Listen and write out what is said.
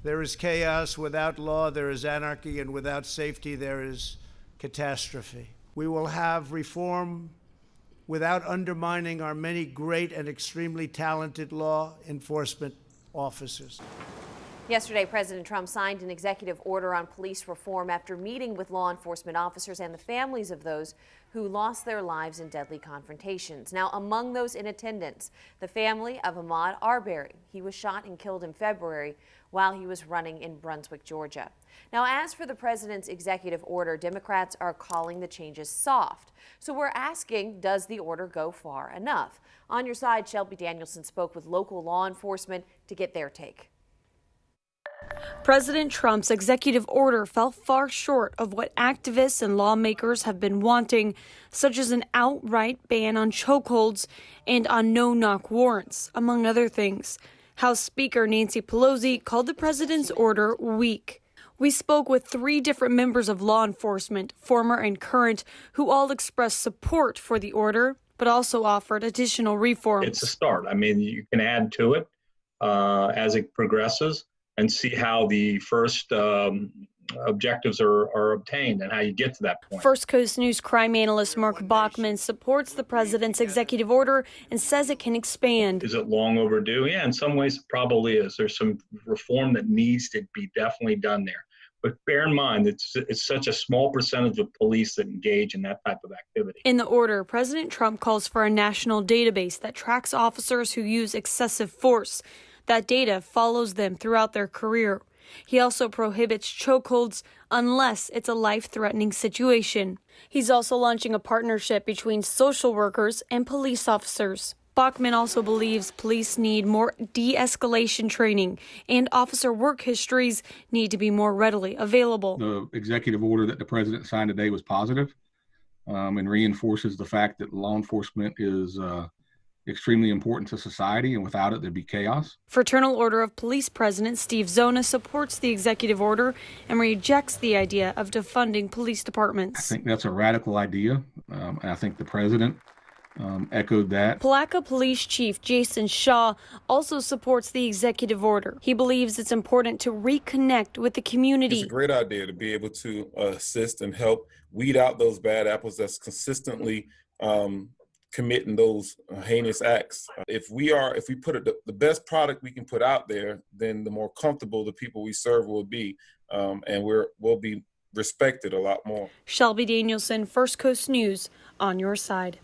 There is chaos. Without law, there is anarchy, and without safety, there is catastrophe. We will have reform without undermining our many great and extremely talented law enforcement officers. Yesterday, President Trump signed an executive order on police reform after meeting with law enforcement officers and the families of those who lost their lives in deadly confrontations. Now, among those in attendance, the family of Ahmaud Arbery. He was shot and killed in February while he was running in Brunswick, Georgia. Now, as for the president's executive order, Democrats are calling the changes soft. So we're asking, does the order go far enough? On your side, Shelby Danielson spoke with local law enforcement to get their take. President Trump's executive order fell far short of what activists and lawmakers have been wanting, such as an outright ban on chokeholds and on no-knock warrants, among other things. House Speaker Nancy Pelosi called the president's order weak. We spoke with 3 different members of law enforcement, former and current, who all expressed support for the order, but also offered additional reforms. It's a start. I mean, you can add to it as it progresses and see how the first objectives are obtained and how you get to that point. First Coast News crime analyst Mark Bachman supports the president's executive order and says it can expand. Is it long overdue? Yeah, in some ways it probably is. There's some reform that needs to be definitely done there. But bear in mind, it's such a small percentage of police that engage in that type of activity. In the order, President Trump calls for a national database that tracks officers who use excessive force. That data follows them throughout their career. He also prohibits chokeholds unless it's a life-threatening situation. He's also launching a partnership between social workers and police officers. Bachman also believes police need more de-escalation training and officer work histories need to be more readily available. The executive order that the president signed today was positive and reinforces the fact that law enforcement is extremely important to society, and without it, there'd be chaos. Fraternal Order of Police President Steve Zona supports the executive order and rejects the idea of defunding police departments. I think that's a radical idea, and I think the president echoed that. Palatka Police Chief Jason Shaw also supports the executive order. He believes it's important to reconnect with the community. It's a great idea to be able to assist and help weed out those bad apples that's consistently committing those heinous acts. If we put the best product we can put out there, then the more comfortable the people we serve will be, and we'll be respected a lot more. Shelby Danielson, First Coast News, on your side.